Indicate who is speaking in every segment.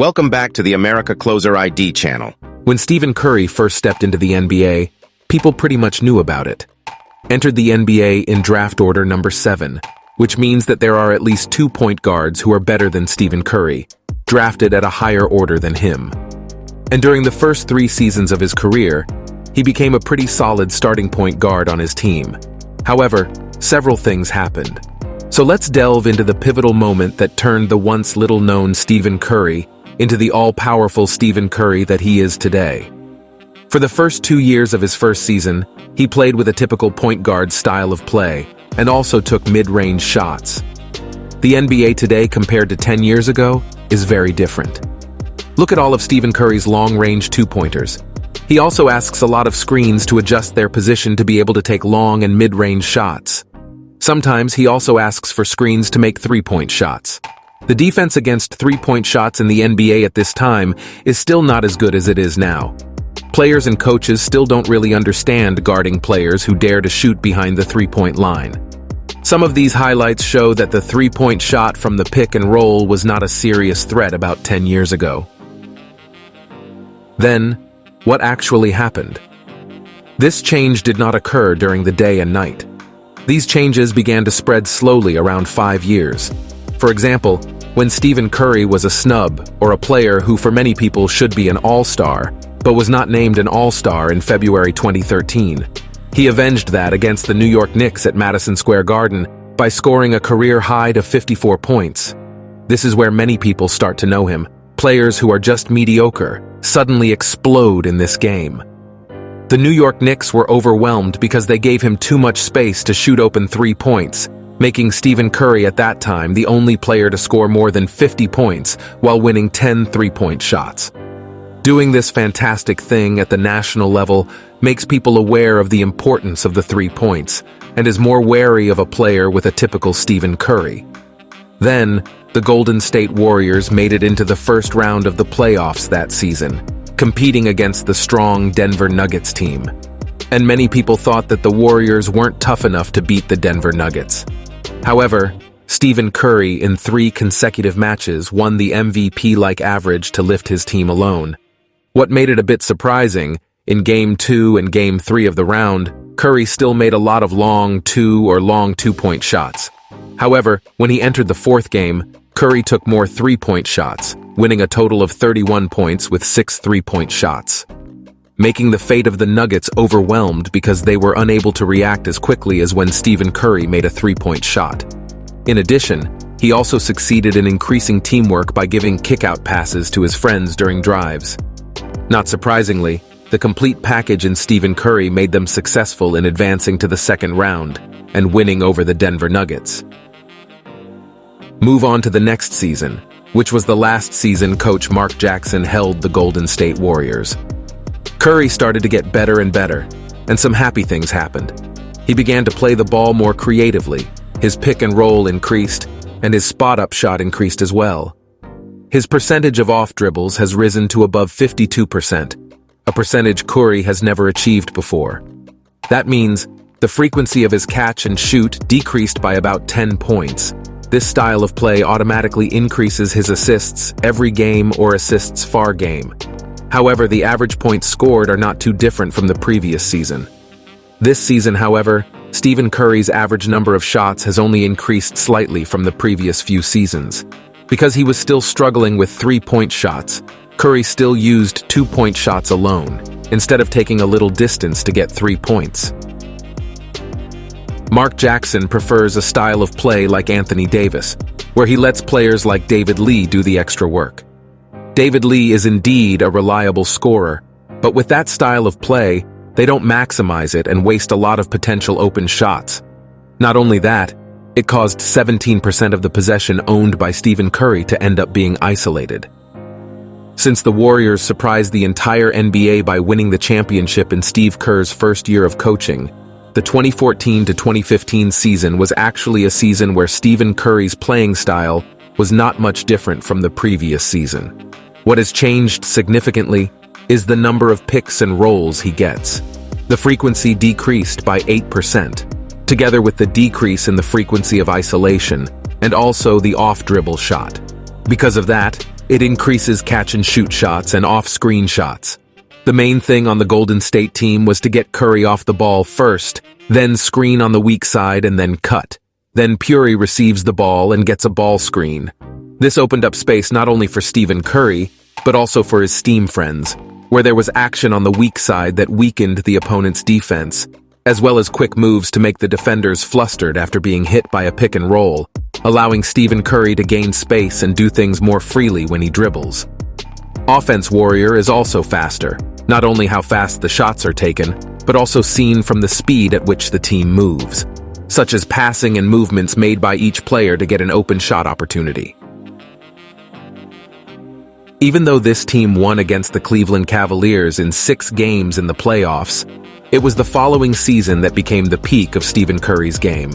Speaker 1: Welcome back to the America Closer ID channel.
Speaker 2: When Stephen Curry first stepped into the NBA, people pretty much knew about it. Entered the NBA in draft order number 7, which means that there are at least 2 point guards who are better than Stephen Curry, drafted at a higher order than him. And during the first 3 seasons of his career, he became a pretty solid starting point guard on his team. However, several things happened. So let's delve into the pivotal moment that turned the once little-known Stephen Curry into the all-powerful Stephen Curry that he is today. For the first 2 years of his first season, he played with a typical point guard style of play and also took mid-range shots. The NBA today compared to 10 years ago is very different. Look at all of Stephen Curry's long-range two-pointers. He also asks a lot of screens to adjust their position to be able to take long and mid-range shots. Sometimes he also asks for screens to make three-point shots. The defense against three-point shots in the NBA at this time is still not as good as it is now. Players and coaches still don't really understand guarding players who dare to shoot behind the three-point line. Some of these highlights show that the three-point shot from the pick and roll was not a serious threat about 10 years ago. Then, what actually happened? This change did not occur during the day and night. These changes began to spread slowly around 5 years. For example, when Stephen Curry was a snub or a player who for many people should be an all-star, but was not named an all-star in February 2013. He avenged that against the New York Knicks at Madison Square Garden by scoring a career high of 54 points. This is where many people start to know him. Players who are just mediocre suddenly explode in this game. The New York Knicks were overwhelmed because they gave him too much space to shoot open 3 points, making Stephen Curry at that time the only player to score more than 50 points while winning 10 three-point shots. Doing this fantastic thing at the national level makes people aware of the importance of the 3 points and is more wary of a player with a typical Stephen Curry. Then, the Golden State Warriors made it into the first round of the playoffs that season, competing against the strong Denver Nuggets team. And many people thought that the Warriors weren't tough enough to beat the Denver Nuggets. However, Stephen Curry in 3 consecutive matches won the MVP-like average to lift his team alone. What made it a bit surprising, in Game 2 and Game 3 of the round, Curry still made a lot of long 2-point shots. However, when he entered the 4th game, Curry took more 3-point shots, winning a total of 31 points with 6 3-point shots, making the fate of the Nuggets overwhelmed because they were unable to react as quickly as when Stephen Curry made a 3-point shot. In addition, he also succeeded in increasing teamwork by giving kick-out passes to his friends during drives. Not surprisingly, the complete package in Stephen Curry made them successful in advancing to the 2nd round and winning over the Denver Nuggets. Move on to the next season, which was the last season coach Mark Jackson held the Golden State Warriors. Curry started to get better and better, and some happy things happened. He began to play the ball more creatively, his pick and roll increased, and his spot-up shot increased as well. His percentage of off dribbles has risen to above 52%, a percentage Curry has never achieved before. That means the frequency of his catch and shoot decreased by about 10 points. This style of play automatically increases his assists every game or assists far game. However, the average points scored are not too different from the previous season. This season, however, Stephen Curry's average number of shots has only increased slightly from the previous few seasons. Because he was still struggling with 3-point shots, Curry still used 2-point shots alone, instead of taking a little distance to get 3 points. Mark Jackson prefers a style of play like Anthony Davis, where he lets players like David Lee do the extra work. David Lee is indeed a reliable scorer, but with that style of play, they don't maximize it and waste a lot of potential open shots. Not only that, it caused 17% of the possession owned by Stephen Curry to end up being isolated. Since the Warriors surprised the entire NBA by winning the championship in Steve Kerr's first year of coaching, the 2014 to 2015 season was actually a season where Stephen Curry's playing style was not much different from the previous season. What has changed significantly is the number of picks and rolls he gets. The frequency decreased by 8%, together with the decrease in the frequency of isolation and also the off-dribble shot. Because of that, it increases catch-and-shoot shots and off-screen shots. The main thing on the Golden State team was to get Curry off the ball first, then screen on the weak side and then cut. Then Curry receives the ball and gets a ball screen. This opened up space not only for Stephen Curry, but also for his Steam friends, where there was action on the weak side that weakened the opponent's defense, as well as quick moves to make the defenders flustered after being hit by a pick and roll, allowing Stephen Curry to gain space and do things more freely when he dribbles. Offense Warrior is also faster, not only how fast the shots are taken, but also seen from the speed at which the team moves, such as passing and movements made by each player to get an open shot opportunity. Even though this team won against the Cleveland Cavaliers in 6 games in the playoffs, it was the following season that became the peak of Stephen Curry's game.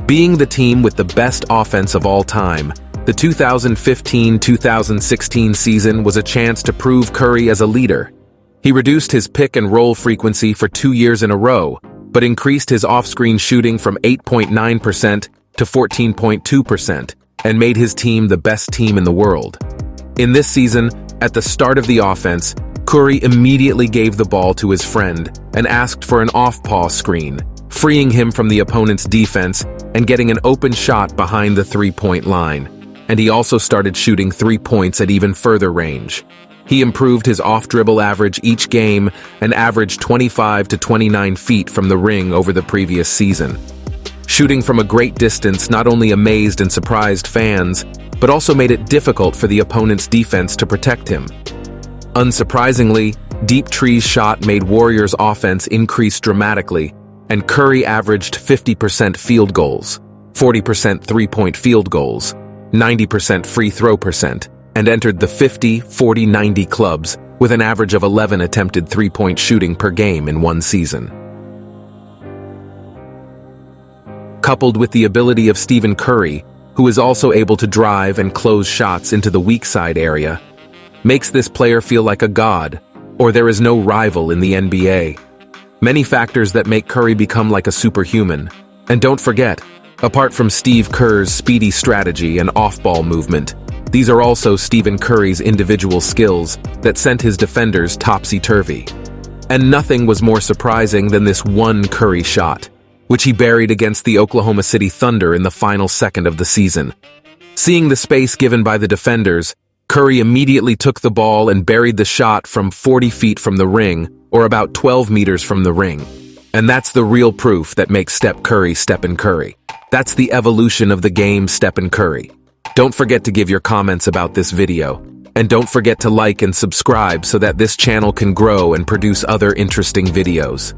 Speaker 2: Being the team with the best offense of all time, the 2015-2016 season was a chance to prove Curry as a leader. He reduced his pick-and-roll frequency for 2 years in a row, but increased his off-screen shooting from 8.9% to 14.2% and made his team the best team in the world. In this season, at the start of the offense, Curry immediately gave the ball to his friend and asked for an off-paw screen, freeing him from the opponent's defense and getting an open shot behind the three-point line. And he also started shooting 3 points at even further range. He improved his off-dribble average each game and averaged 25 to 29 feet from the ring over the previous season. Shooting from a great distance not only amazed and surprised fans, but also made it difficult for the opponent's defense to protect him. Unsurprisingly, Deep Tree's shot made Warriors' offense increase dramatically, and Curry averaged 50% field goals, 40% three-point field goals, 90% free throw percent, and entered the 50-40-90 clubs with an average of 11 attempted three-point shooting per game in one season. Coupled with the ability of Stephen Curry, who is also able to drive and close shots into the weak side area, makes this player feel like a god, or there is no rival in the NBA. Many factors that make Curry become like a superhuman. And don't forget, apart from Steve Kerr's speedy strategy and off-ball movement, these are also Stephen Curry's individual skills that sent his defenders topsy-turvy. And nothing was more surprising than this one Curry shot, which he buried against the Oklahoma City Thunder in the final second of the season. Seeing the space given by the defenders, Curry immediately took the ball and buried the shot from 40 feet from the ring, or about 12 meters from the ring. And that's the real proof that makes Steph Curry Stephen Curry. That's the evolution of the game Stephen Curry. Don't forget to give your comments about this video. And don't forget to like and subscribe so that this channel can grow and produce other interesting videos.